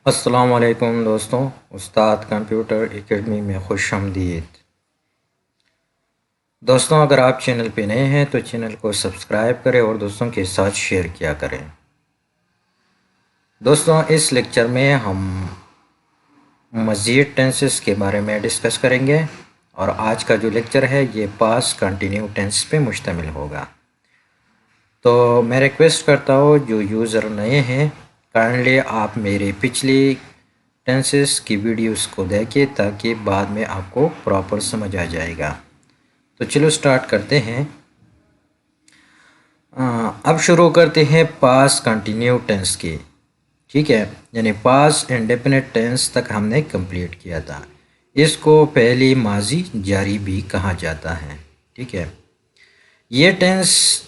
السلام علیکم دوستوں، استاد کمپیوٹر اکیڈمی میں خوش آمدید۔ دوستوں، اگر آپ چینل پہ نئے ہیں تو چینل کو سبسکرائب کریں اور دوستوں کے ساتھ شیئر کیا کریں۔ دوستوں، اس لیکچر میں ہم مزید ٹینسز کے بارے میں ڈسکس کریں گے اور آج کا جو لیکچر ہے یہ پاسٹ کنٹینیو ٹینس پہ مشتمل ہوگا۔ تو میں ریکویسٹ کرتا ہوں جو یوزر نئے ہیں کائنڈلی آپ میرے پچھلی ٹینسز کی ویڈیوز کو دیکھیں تاکہ بعد میں آپ کو پراپر سمجھ آ جائے گا۔ تو چلو سٹارٹ کرتے ہیں۔ اب شروع کرتے ہیں پاسٹ کنٹینیو ٹینس کی، ٹھیک ہے، یعنی پاسٹ انڈیفینٹ ٹینس تک ہم نے کمپلیٹ کیا تھا۔ اس کو پہلی ماضی جاری بھی کہا جاتا ہے، ٹھیک ہے۔ یہ ٹینس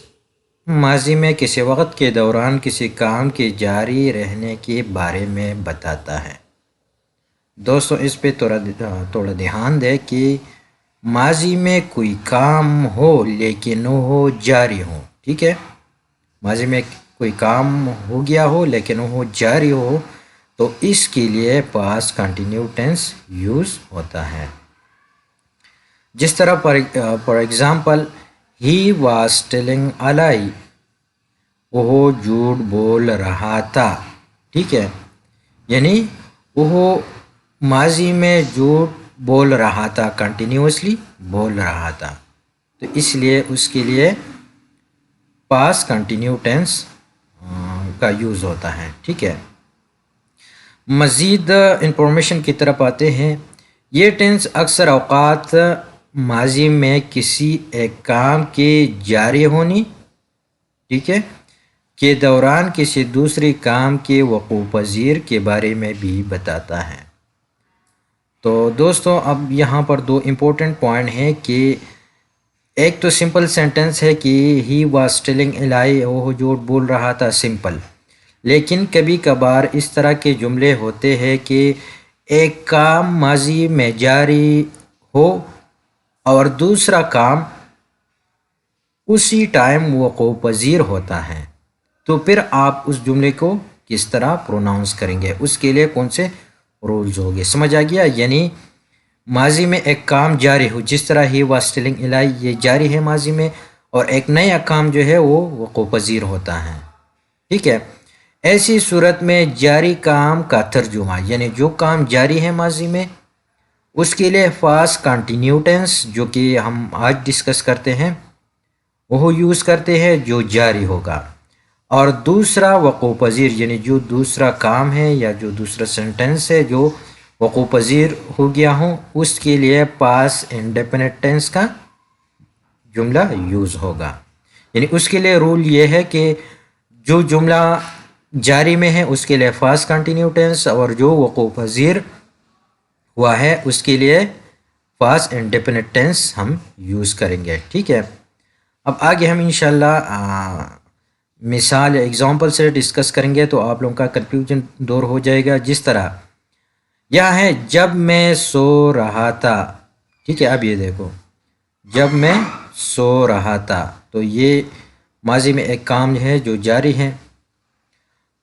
ماضی میں کسی وقت کے دوران کسی کام کے جاری رہنے کے بارے میں بتاتا ہے۔ دوستوں، اس پہ تھوڑا دھیان دیں کہ ماضی میں کوئی کام ہو لیکن وہ جاری ہو، ٹھیک ہے۔ ماضی میں کوئی کام ہو گیا ہو لیکن وہ جاری ہو تو اس کے لیے پاسٹ کنٹینیو ٹینس یوز ہوتا ہے۔ جس طرح for example he was telling a لائی، وہ جھوٹ بول رہا تھا، ٹھیک ہے، یعنی وہ ماضی میں جھوٹ بول رہا تھا، کنٹینیوسلی بول رہا تھا، تو اس لیے اس کے لیے پاسٹ کنٹینیو ٹینس کا یوز ہوتا ہے، ٹھیک ہے۔ مزید انفارمیشن کی طرف آتے ہیں۔ یہ ٹینس اکثر اوقات ماضی میں کسی ایک کام کے جاری ہونے، ٹھیک ہے، کے دوران کسی دوسری کام کے وقوع پذیر کے بارے میں بھی بتاتا ہے۔ تو دوستوں، اب یہاں پر دو امپورٹنٹ پوائنٹ ہیں کہ ایک تو سمپل سینٹنس ہے کہ ہی واز ٹیلنگ اے لائی، وہ جھوٹ بول رہا تھا، سمپل، لیکن کبھی کبھار اس طرح کے جملے ہوتے ہیں کہ ایک کام ماضی میں جاری ہو اور دوسرا کام اسی ٹائم وقوع پذیر ہوتا ہے، تو پھر آپ اس جملے کو کس طرح پروناؤنس کریں گے، اس کے لیے کون سے رولز ہوگے، سمجھ آ گیا؟ یعنی ماضی میں ایک کام جاری ہو، جس طرح ہی واز ٹیلنگ اے لائی، یہ جاری ہے ماضی میں، اور ایک نیا کام جو ہے وہ وقوع پذیر ہوتا ہے، ٹھیک ہے۔ ایسی صورت میں جاری کام کا ترجمہ، یعنی جو کام جاری ہے ماضی میں، اس کے لیے پاسٹ کنٹینیو ٹینس جو کہ ہم آج ڈسکس کرتے ہیں وہ یوز کرتے ہیں جو جاری ہوگا، اور دوسرا وقوع پذیر، یعنی جو دوسرا کام ہے یا جو دوسرا سینٹنس ہے جو وقوع پذیر ہو گیا ہوں، اس کے لیے پاسٹ انڈیفینٹ ٹینس کا جملہ یوز ہوگا۔ یعنی اس کے لیے رول یہ ہے کہ جو جملہ جاری میں ہے اس کے لیے پاسٹ کنٹینیو ٹینس، اور جو وقوع پذیر ہوا ہے اس کے لیے پاسٹ انڈیفینٹ ٹینس ہم یوز کریں گے، ٹھیک ہے۔ اب آگے ہم انشاءاللہ مثال یا ایگزامپل سے ڈسکس کریں گے تو آپ لوگوں کا کنفیوژن دور ہو جائے گا۔ جس طرح یہ ہے جب میں سو رہا تھا، ٹھیک ہے، اب یہ دیکھو، جب میں سو رہا تھا، تو یہ ماضی میں ایک کام ہے جو جاری ہے۔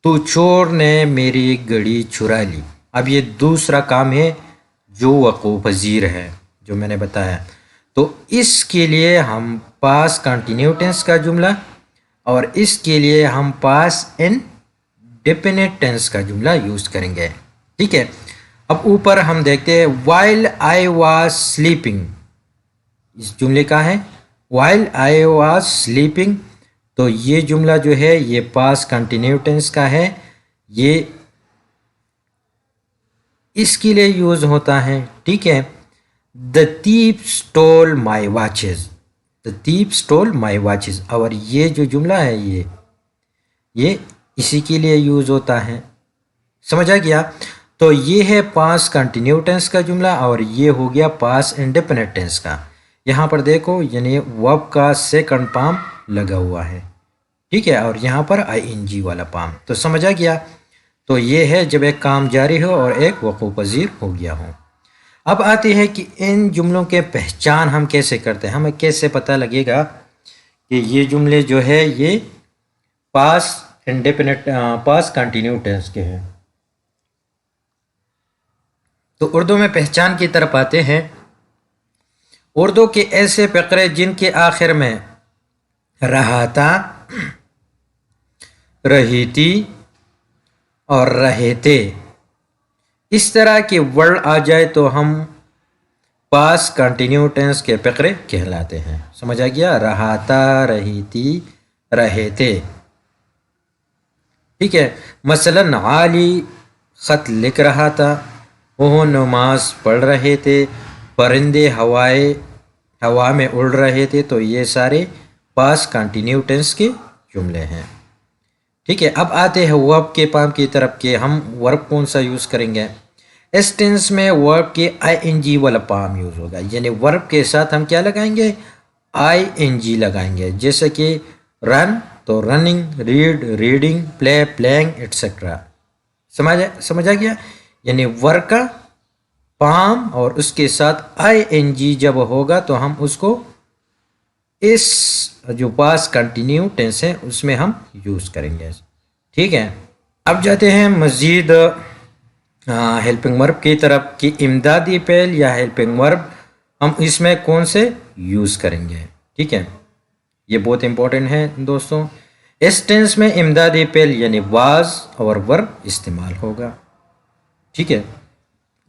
تو چور نے میری گھڑی چرا لی، اب یہ دوسرا کام ہے جو وقوع پذیر ہے جو میں نے بتایا، تو اس کے لیے ہم پاسٹ کنٹینیو ٹینس کا جملہ اور اس کے لیے ہم پاسٹ انڈیفینٹ ٹینس کا جملہ یوز کریں گے، ٹھیک ہے۔ اب اوپر ہم دیکھتے ہیں while I was sleeping، اس جملے کا ہے while I was sleeping، تو یہ جملہ جو ہے یہ پاسٹ کنٹینیو ٹینس کا ہے، یہ اس کے لیے یوز ہوتا ہے، ٹھیک ہے۔ The thief stole my watches، The thief stole my watches، اور یہ جو جملہ ہے یہ اسی کے لیے یوز ہوتا ہے، سمجھ آ گیا؟ تو یہ ہے پاسٹ کنٹینیو ٹینس کا جملہ اور یہ ہو گیا پاسٹ انڈیفینٹ ٹینس کا۔ یہاں پر دیکھو، یعنی ورب کا سیکنڈ پام لگا ہوا ہے، ٹھیک ہے، اور یہاں پر ING والا پام، تو سمجھ آ گیا؟ تو یہ ہے جب ایک کام جاری ہو اور ایک وقوع پذیر ہو گیا ہو۔ اب آتے ہیں کہ ان جملوں کے پہچان ہم کیسے کرتے ہیں، ہمیں کیسے پتہ لگے گا کہ یہ جملے جو ہے یہ پاسٹ کنٹینیو ٹینس کے ہیں۔ تو اردو میں پہچان کی طرف آتے ہیں۔ اردو کے ایسے فقرے جن کے آخر میں رہا تھا، رہی تھی اور رہے تھے اس طرح کے ورڈ آ جائے تو ہم پاس کنٹینیو ٹینس کے فقرے کہلاتے ہیں۔ سمجھ آ گیا؟ رہا تھا، رہی تھی، رہے تھے، ٹھیک ہے۔ مثلاً عالی خط لکھ رہا تھا، وہ نماز پڑھ رہے تھے، پرندے ہوا میں اڑ رہے تھے، تو یہ سارے پاس کنٹینیو ٹینس کے جملے ہیں، ٹھیک ہے۔ اب آتے ہیں ورب کے پام کی طرف کہ ہم ورب کون سا یوز کریں گے۔ اس ٹینس میں ورب کے آئی این جی والا پام یوز ہوگا، یعنی ورب کے ساتھ ہم کیا لگائیں گے؟ آئی این جی لگائیں گے، جیسے کہ رن تو رننگ، ریڈ ریڈنگ، پلے پلینگ، ایٹسٹرا۔ سمجھ آ گیا؟ یعنی ورب کا پام اور اس کے ساتھ آئی این جی جب ہوگا تو ہم اس کو اس جو پاس کنٹینیو ٹینس ہے اس میں ہم یوز کریں گے، ٹھیک ہے۔ اب جاتے ہیں مزید ہیلپنگ ورب کی طرف کہ امدادی فعل یا ہیلپنگ ورب ہم اس میں کون سے یوز کریں گے، ٹھیک ہے۔ یہ بہت امپورٹنٹ ہے دوستوں۔ اس ٹینس میں امدادی فعل یعنی واز اور ورب استعمال ہوگا، ٹھیک ہے۔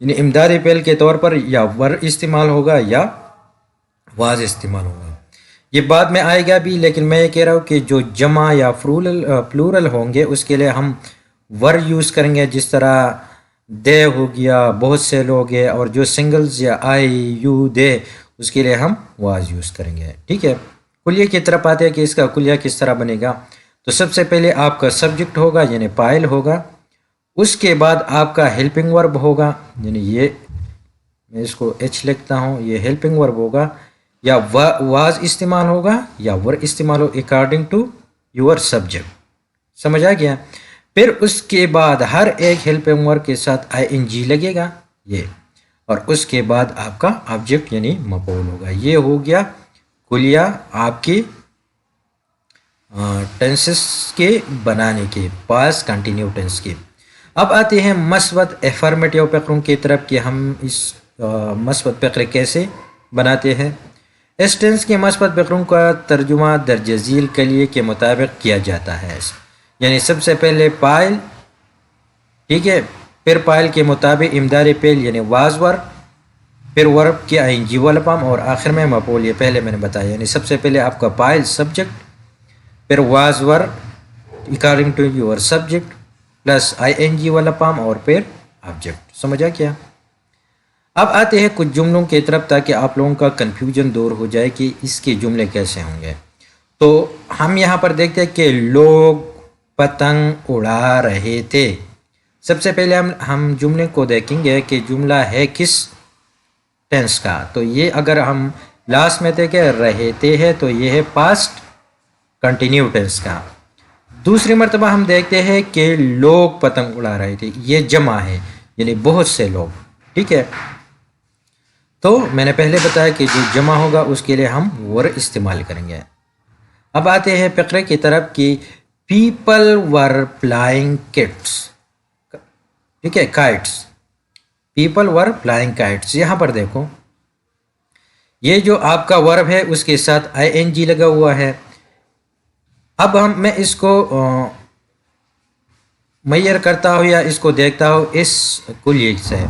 یعنی امدادی فعل کے طور پر یا ورب استعمال ہوگا یا واز استعمال ہوگا۔ یہ بعد میں آئے گا بھی، لیکن میں یہ کہہ رہا ہوں کہ جو جمع یا پلورل ہوں گے اس کے لیے ہم ورب یوز کریں گے، جس طرح دے ہو گیا، بہت سے لوگ ہیں، اور جو سنگلز یا آئی یو دے اس کے لیے ہم واز یوز کریں گے، ٹھیک ہے۔ کلیہ کی طرف آتے ہیں کہ اس کا کلیہ کس طرح بنے گا۔ تو سب سے پہلے آپ کا سبجیکٹ ہوگا یعنی فاعل ہوگا، اس کے بعد آپ کا ہیلپنگ ورب ہوگا، یعنی یہ میں اس کو ایچ لکھتا ہوں، یہ ہیلپنگ ورب ہوگا، یا واز استعمال ہوگا یا ور استعمال ہو اکارڈنگ ٹو یور سبجیکٹ۔ سمجھ آ گیا؟ پھر اس کے بعد ہر ایک ہیلپنگ ورب کے ساتھ آئی این جی لگے گا یہ، اور اس کے بعد آپ کا آبجیکٹ یعنی مفعول ہوگا۔ یہ ہو گیا کلیہ آپ کی ٹینسز کے بنانے کے، پاس کنٹینیو ٹینس کے۔ اب آتے ہیں مثبت افرمیٹیو فقروں کی طرف کہ ہم اس مثبت فقرے کیسے بناتے ہیں۔ اس ٹینس کے مثبت فقروں کا ترجمہ درج ذیل کلیے کے مطابق کیا جاتا ہے، یعنی سب سے پہلے فاعل، ٹھیک ہے، پھر فاعل کے مطابق امدادی فعل یعنی واز ورب، پھر ورب کے آئی این جی والا پام، اور آخر میں مفعول۔ یہ پہلے میں نے بتایا، یعنی سب سے پہلے آپ کا فاعل سبجیکٹ، پھر was verb according to your subject plus I N G والا پام، اور پھر آبجیکٹ۔ سمجھا کیا؟ اب آتے ہیں کچھ جملوں کی طرف تاکہ آپ لوگوں کا کنفیوژن دور ہو جائے کہ اس کے جملے کیسے ہوں گے۔ تو ہم یہاں پر دیکھتے ہیں کہ لوگ پتنگ اڑا رہے تھے۔ سب سے پہلے ہم جملے کو دیکھیں گے کہ جملہ ہے کس ٹینس کا۔ تو یہ اگر ہم لاسٹ میں دیکھیں رہے تھے ہے تو یہ ہے پاسٹ کنٹینیو ٹینس کا۔ دوسری مرتبہ ہم دیکھتے ہیں کہ لوگ پتنگ اڑا رہے تھے، یہ جمع ہے یعنی بہت سے لوگ، ٹھیک ہے۔ تو میں نے پہلے بتایا کہ جو جمع ہوگا اس کے لیے ہم ور استعمال کریں گے۔ اب آتے ہیں فقرے کی طرف کہ پیپل ور فلائنگ کٹس، ٹھیک ہے، kites, people were flying kites. یہاں پر دیکھو یہ جو آپ کا ورب ہے اس کے ساتھ آئی این جی لگا ہوا ہے۔ اب میں اس کو میئر کرتا ہوں یا اس کو دیکھتا ہوں اس کلیہ سے۔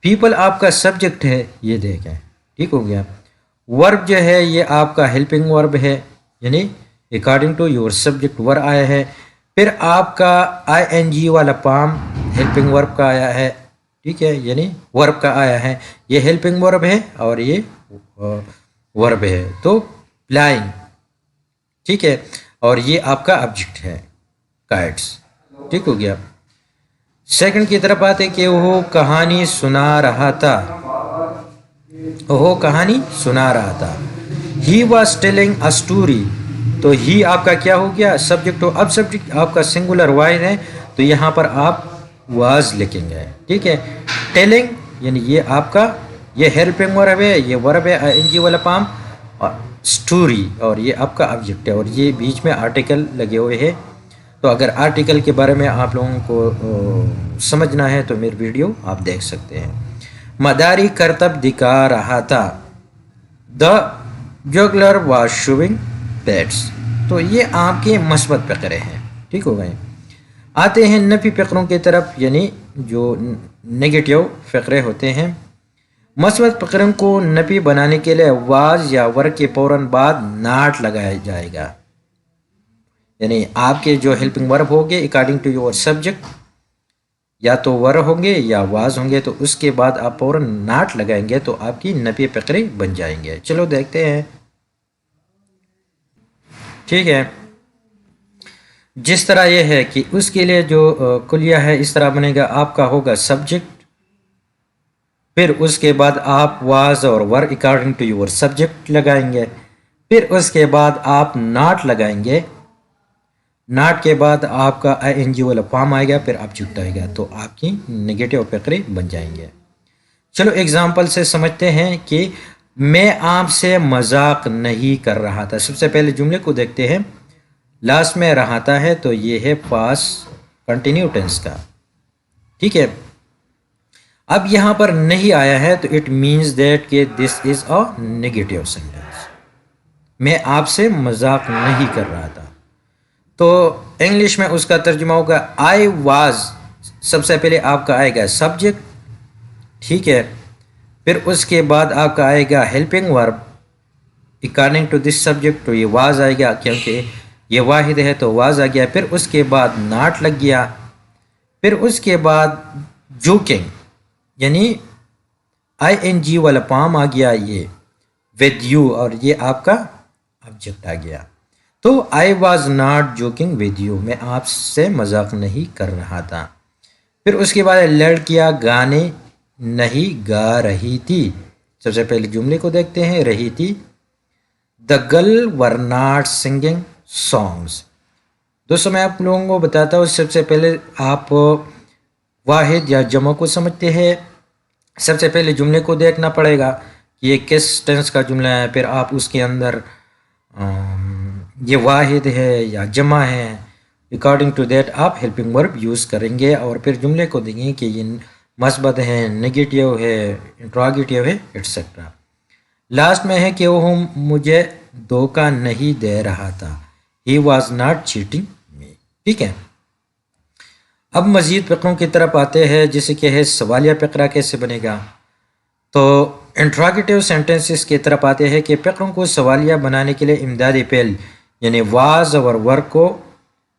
پیپل آپ کا سبجیکٹ ہے، یہ دیکھیں، ٹھیک ہو گیا۔ ورب جو ہے یہ آپ کا ہیلپنگ ورب ہے، یعنی اکارڈنگ ٹو یور سبجیکٹ ور آیا ہے۔ پھر آپ کا آئی این جی والا پام ہیلپنگ ورب کا آیا ہے، ٹھیک ہے، یعنی ورب کا آیا ہے، یہ ہیلپنگ ورب ہے اور یہ ورب ہے، تو فلائنگ، ٹھیک ہے، اور یہ آپ کا آبجیکٹ ہے کائٹس، ٹھیک ہو گیا۔ سیکنڈ کی طرف آتے کہ وہ کہانی سنا رہا تھا، وہ کہانی سنا رہا تھا۔ He was telling a story, تو ہی آپ کا کیا ہو گیا سبجیکٹ ہو۔ اب سبجیکٹ آپ کا سنگولر واحد ہے تو یہاں پر آپ واز لکھیں گے، ٹھیک ہے۔ ٹیلنگ یعنی یہ آپ کا یہ ہیلپنگ ورب ہے، یہ ورب ہے آئی این جی والا پام، اور اسٹوری اور یہ آپ کا آبجیکٹ ہے، اور یہ بیچ میں آرٹیکل لگے ہوئے ہیں۔ تو اگر آرٹیکل کے بارے میں آپ لوگوں کو سمجھنا ہے تو میری ویڈیو آپ دیکھ سکتے ہیں۔ مداری کرتب دکھا رہا تھا. دا جوگلر واز شوئنگ پیٹس. تو یہ آپ کے مثبت فقرے ہیں. ٹھیک ہو گئے. آتے ہیں نفی فقروں کی طرف، یعنی جو نگیٹیو فقرے ہوتے ہیں. مثبت فقروں کو نفی بنانے کے لیے واز یا ور کے فوراً بعد ناٹ لگایا جائے گا. یعنی آپ کے جو ہیلپنگ ورب ہوں گے اکارڈنگ ٹو یور سبجیکٹ، یا تو ور ہوں گے یا واز ہوں گے، تو اس کے بعد آپ فوراً ناٹ لگائیں گے تو آپ کی نفی فقرے بن جائیں گے. چلو دیکھتے ہیں. ٹھیک ہے. جس طرح یہ ہے کہ اس کے لیے جو کلیہ ہے اس طرح بنے گا. آپ کا ہوگا سبجیکٹ، پھر اس کے بعد آپ واز اور ور اکارڈنگ ٹو یور سبجیکٹ لگائیں گے، پھر اس کے بعد آپ ناٹ لگائیں گے. ناٹ کے بعد آپ کا آئی این جی والا فارم آئے گا، پھر آبجیکٹ آئے گا، تو آپ کی نگیٹو فقرے بن جائیں گے. چلو ایگزامپل سے سمجھتے ہیں کہ میں آپ سے مذاق نہیں کر رہا تھا. سب سے پہلے جملے کو دیکھتے ہیں. لاسٹ میں رہتا ہے تو یہ ہے پاسٹ کنٹینیو ٹینس کا. ٹھیک ہے. اب یہاں پر نہیں آیا ہے تو اٹ مینز دیٹ کہ دس از اے نیگیٹو سینٹینس. میں آپ سے مذاق نہیں کر رہا تھا. تو انگلش میں اس کا ترجمہ ہوگا آئی واز. سب سے پہلے آپ کا آئے گا سبجیکٹ. ٹھیک ہے. پھر اس کے بعد آپ کا آئے گا ہیلپنگ ورب اکارڈنگ ٹو دس سبجیکٹ. تو یہ واز آئے گا کیونکہ یہ واحد ہے تو واز آ گیا. پھر اس کے بعد ناٹ لگ گیا. پھر اس کے بعد جوکنگ یعنی آئی این جی والا فارم آ گیا یہ ود یو، اور یہ آپ کا آبجیکٹ آ گیا. تو I was not joking with you. میں آپ سے مذاق نہیں کر رہا تھا. پھر اس کے بعد لڑکیاں گانے نہیں گا رہی تھی. سب سے پہلے جملے کو دیکھتے ہیں. رہی تھی. The girl were not singing songs. دوستوں میں آپ لوگوں کو بتاتا ہوں، سب سے پہلے آپ واحد یا جمع کو سمجھتے ہیں. سب سے پہلے جملے کو دیکھنا پڑے گا کہ یہ کس ٹینس کا جملہ ہے. پھر آپ اس کے اندر یہ واحد ہے یا جمع ہے، اکارڈنگ ٹو دیٹ آپ ہیلپنگ ورب یوز کریں گے. اور پھر جملے کو دیں گے کہ یہ مثبت ہے، نگیٹیو ہے، انٹراگیٹیو ہے، ایٹسٹرا. لاسٹ میں ہے کہ وہ مجھے دھوکہ نہیں دے رہا تھا. ہی واز ناٹ چیٹنگ می. ٹھیک ہے. اب مزید فقروں کی طرف آتے ہیں، جیسے کہ ہے سوالیہ فقرہ کیسے بنے گا. تو انٹراگیٹیو سینٹینسز کی طرف آتے ہیں کہ فقروں کو سوالیہ بنانے کے لیے امدادی فعل یعنی واز اور ور کو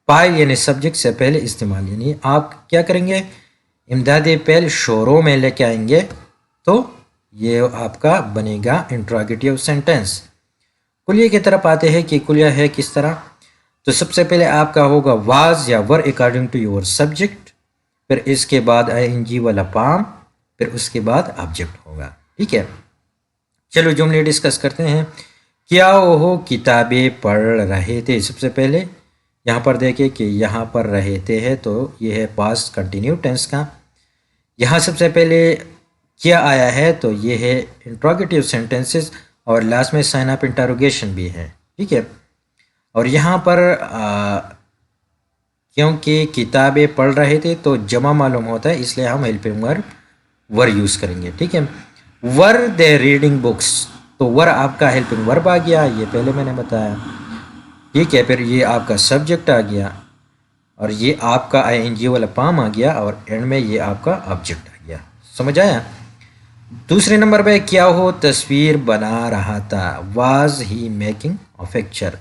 فاعل یعنی سبجیکٹ سے پہلے استعمال. یعنی آپ کیا کریں گے، امدادی فعل شروع میں لے کے آئیں گے تو یہ آپ کا بنے گا انٹراگیٹیو سینٹینس. کلیہ کی طرف آتے ہیں کہ کلیہ ہے کس طرح. تو سب سے پہلے آپ کا ہوگا واز یا ور اکارڈنگ ٹو یور سبجیکٹ، پھر اس کے بعد آئی این جی والا فارم، پھر اس کے بعد آبجیکٹ ہوگا. ٹھیک ہے. چلو جملے ڈسکس کرتے ہیں. کیا وہ کتابیں پڑھ رہے تھے. سب سے پہلے یہاں پر دیکھیں کہ یہاں پر رہے تھے ہے تو یہ ہے پاسٹ کنٹینیو ٹینس کا. یہاں سب سے پہلے کیا آیا ہے تو یہ ہے انٹراگیٹیو سینٹینسز، اور لاسٹ میں سائن آف انٹروگیشن بھی ہے. ٹھیک ہے. اور یہاں پر کیونکہ کتابیں پڑھ رہے تھے تو جمع معلوم ہوتا ہے، اس لیے ہم ہیلپنگ ورب ور یوز کریں گے. ٹھیک ہے. ور دے ریڈنگ بکس. تو ور آپ کا ہیلپنگ ورب آ گیا، یہ پہلے میں نے بتایا. ٹھیک ہے. پھر یہ آپ کا سبجیکٹ آ گیا، اور یہ آپ کا آئی این جی والا فارم آ گیا، اور اینڈ میں یہ آپ کا آبجیکٹ آ گیا. سمجھ آیا. دوسرے نمبر پہ کیا ہو تصویر بنا رہا تھا. Was he making a picture.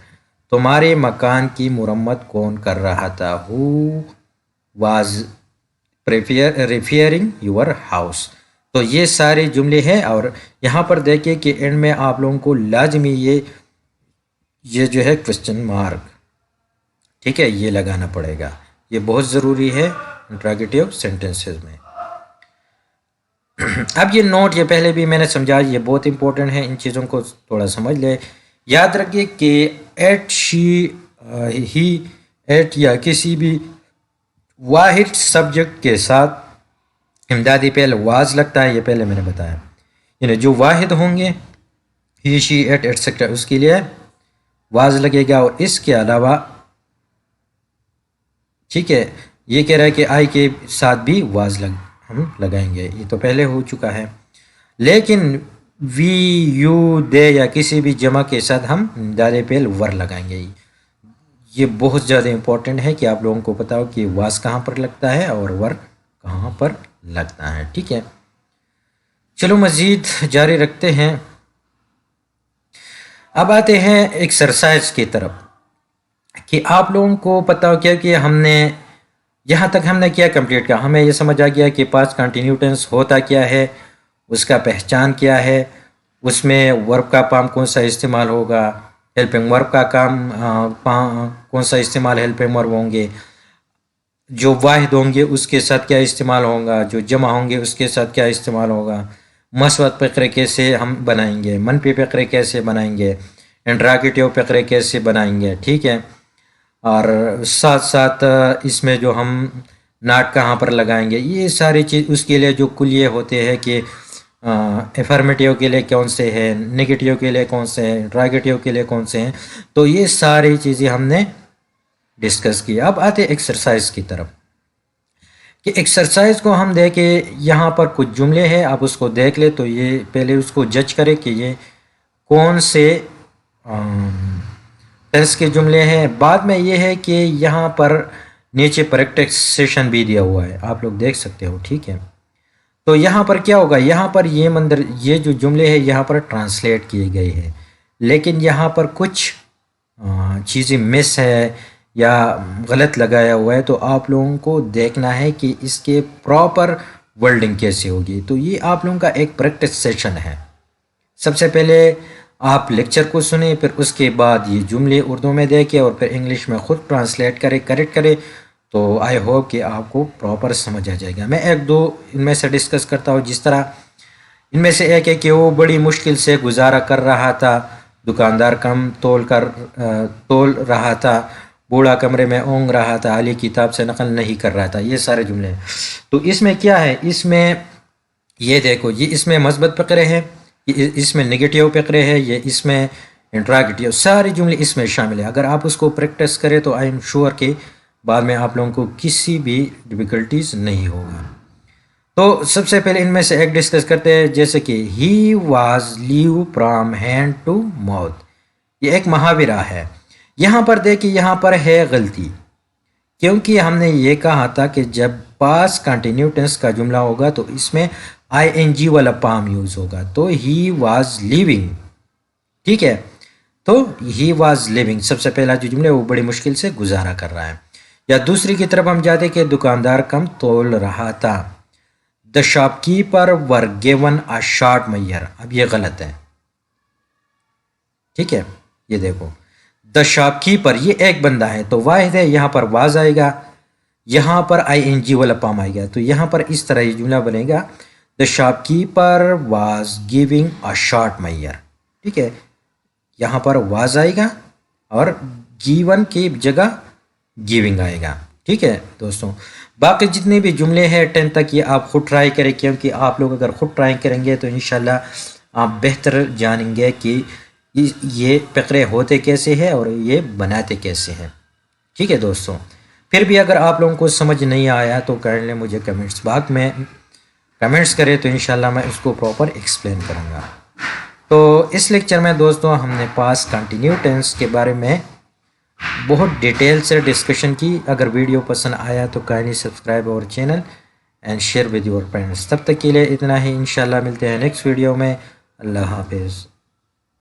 تمہارے مکان کی مرمت کون کر رہا تھا. Who was repairing your house. تو یہ سارے جملے ہیں، اور یہاں پر دیکھیں کہ اینڈ میں آپ لوگوں کو لازمی یہ جو ہے کوشچن مارک، ٹھیک ہے، یہ لگانا پڑے گا. یہ بہت ضروری ہے انٹراگیٹیو سینٹینسز میں. اب یہ نوٹ، یہ پہلے بھی میں نے سمجھا، یہ بہت امپورٹنٹ ہے. ان چیزوں کو تھوڑا سمجھ لے. یاد رکھیے کہ ایٹ، شی، ہی، ایٹ یا کسی بھی واحد سبجیکٹ کے ساتھ امدادی فعل واز لگتا ہے. یہ پہلے میں نے بتایا. یعنی جو واحد ہوں گے ہی، شی، ایٹ ایٹسٹرا، اس کے لیے واز لگے گا. اور اس کے علاوہ ٹھیک ہے، یہ کہہ رہا ہے کہ آئی کے ساتھ بھی واز ہم لگائیں گے. یہ تو پہلے ہو چکا ہے. لیکن وی یو دے یا کسی بھی جمع کے ساتھ ہم دادے پہ ور لگائیں گے. یہ بہت زیادہ امپورٹنٹ ہے کہ آپ لوگوں کو پتا ہو کہ واز کہاں پر لگتا ہے اور ور کہاں پر لگتا ہے. ٹھیک ہے، چلو مزید جاری رکھتے ہیں. اب آتے ہیں ایکسرسائز کی طرف کہ آپ لوگوں کو پتا ہو کیا کہ ہم نے یہاں تک ہم نے کیا کمپلیٹ کیا. ہمیں یہ سمجھ آ گیا کہ پاسٹ کنٹینیو ٹینس ہوتا کیا ہے، اس کا پہچان کیا ہے، اس میں ورب کا کام کون سا استعمال ہوگا، ہیلپنگ ورب کا کام کون سا استعمال ہیلپنگ ورب ہوں گے، جو واحد ہوں گے اس کے ساتھ کیا استعمال ہوگا، جو جمع ہوں گے اس کے ساتھ کیا استعمال ہوگا، مثبت فقرے کیسے ہم بنائیں گے، منفی فقرے کیسے بنائیں گے، انٹراگیٹیو فقرے کیسے بنائیں گے. ٹھیک ہے، اور ساتھ ساتھ اس میں جو ہم ناٹ کہاں پر لگائیں گے، یہ ساری چیز اس کے لیے جو کلیے ہوتے ہیں کہ افرمیٹیو کے لیے کون سے ہیں، نگیٹیو کے لیے کون سے ہیں، انٹراگیٹیو کے لیے کون سے ہیں، تو یہ ساری چیزیں ہم نے ڈسکس کی. اب آتے ایکسرسائز کی طرف کہ ایکسرسائز کو ہم دیکھیں. یہاں پر کچھ جملے ہیں، آپ اس کو دیکھ لیں تو یہ پہلے اس کو جج کریں کہ یہ کون سے ٹینس کے جملے ہیں. بعد میں یہ ہے کہ یہاں پر نیچے پریکٹس سیشن بھی دیا ہوا ہے، آپ لوگ دیکھ سکتے ہو. ٹھیک ہے، تو یہاں پر کیا ہوگا، یہاں پر یہ جو جملے ہیں یہاں پر ٹرانسلیٹ کیے گئے ہیں، لیکن یہاں پر کچھ چیزیں مس ہے یا غلط لگایا ہوا ہے، تو آپ لوگوں کو دیکھنا ہے کہ اس کے پراپر ورڈنگ کیسے ہوگی. تو یہ آپ لوگوں کا ایک پریکٹس سیشن ہے. سب سے پہلے آپ لیکچر کو سنیں، پھر اس کے بعد یہ جملے اردو میں دیکھیں اور پھر انگلش میں خود ٹرانسلیٹ کرے، کریکٹ کرے. تو آئی ہوپ کہ آپ کو پراپر سمجھ آ جائے گا. میں ایک دو ان میں سے ڈسکس کرتا ہوں. جس طرح ان میں سے ایک ہے کہ وہ بڑی مشکل سے گزارا کر رہا تھا، دکاندار کم تول رہا تھا، بوڑھا کمرے میں اونگ رہا تھا، علی کتاب سے نقل نہیں کر رہا تھا. یہ سارے جملے ہیں. تو اس میں کیا ہے، اس میں یہ دیکھو، یہ اس میں مثبت فقرے ہیں، اس میں نگیٹیو فقرے ہیں، یہ اس میں انٹراگیٹیو، سارے جملے اس میں شامل ہیں. اگر آپ اس کو پریکٹس کریں تو آئی ایم شیور کہ بعد میں آپ لوگوں کو کسی بھی ڈیفیکلٹیز نہیں ہوگا. تو سب سے پہلے ان میں سے ایک ڈسکس کرتے ہیں، جیسے کہ he was live from hand to mouth. یہ ایک محاورہ ہے. یہاں پر دیکھیں، یہاں پر ہے غلطی، کیونکہ ہم نے یہ کہا تھا کہ جب پاس کنٹینیو ٹینس کا جملہ ہوگا تو اس میں آئی این جی والا فارم یوز ہوگا. تو ہی واز لیونگ. ٹھیک ہے، تو ہی واز لیونگ سب سے پہلا جو جملہ ہے وہ بڑی مشکل سے گزارا کر رہا ہے. یا دوسری کی طرف ہم جاتے کہ دکاندار کم تول رہا تھا. The shopkeeper were given a short measure. اب یہ غلط ہے. ٹھیک ہے، یہ دیکھو، دا شاپ کیپر یہ ایک بندہ ہے تو واحد ہے، یہاں پر واز آئے گا، یہاں پر آئی این جی والا پام آئے گا. تو یہاں پر اس طرح یہ جملہ بنے گا، the shopkeeper was giving a short measure. ٹھیک ہے، یہاں پر واز آئے گا اور گیون کی جگہ گیونگ آئے گا. ٹھیک ہے دوستوں، باقی جتنے بھی جملے ہیں 10 تک یہ آپ خود ٹرائی کریں، کیونکہ آپ لوگ اگر خود ٹرائی کریں گے تو انشاءاللہ آپ بہتر جانیں گے کہ یہ فقرے ہوتے کیسے ہیں اور یہ بناتے کیسے ہیں. ٹھیک ہے دوستوں، پھر بھی اگر آپ لوگوں کو سمجھ نہیں آیا تو کائنڈلی مجھے کمنٹس باکس میں کمنٹس کرے تو انشاءاللہ میں اس کو پراپر ایکسپلین کروں گا. تو اس لیکچر میں دوستوں ہم نے پاس کنٹینیو ٹینس کے بارے میں بہت ڈیٹیل سے ڈسکشن کی. اگر ویڈیو پسند آیا تو کائنڈلی سبسکرائب اور channel and share with your friends. تب تک کے لیے اتنا ہی، انشاءاللہ ملتے ہیں نیکسٹ ویڈیو میں. اللہ حافظ.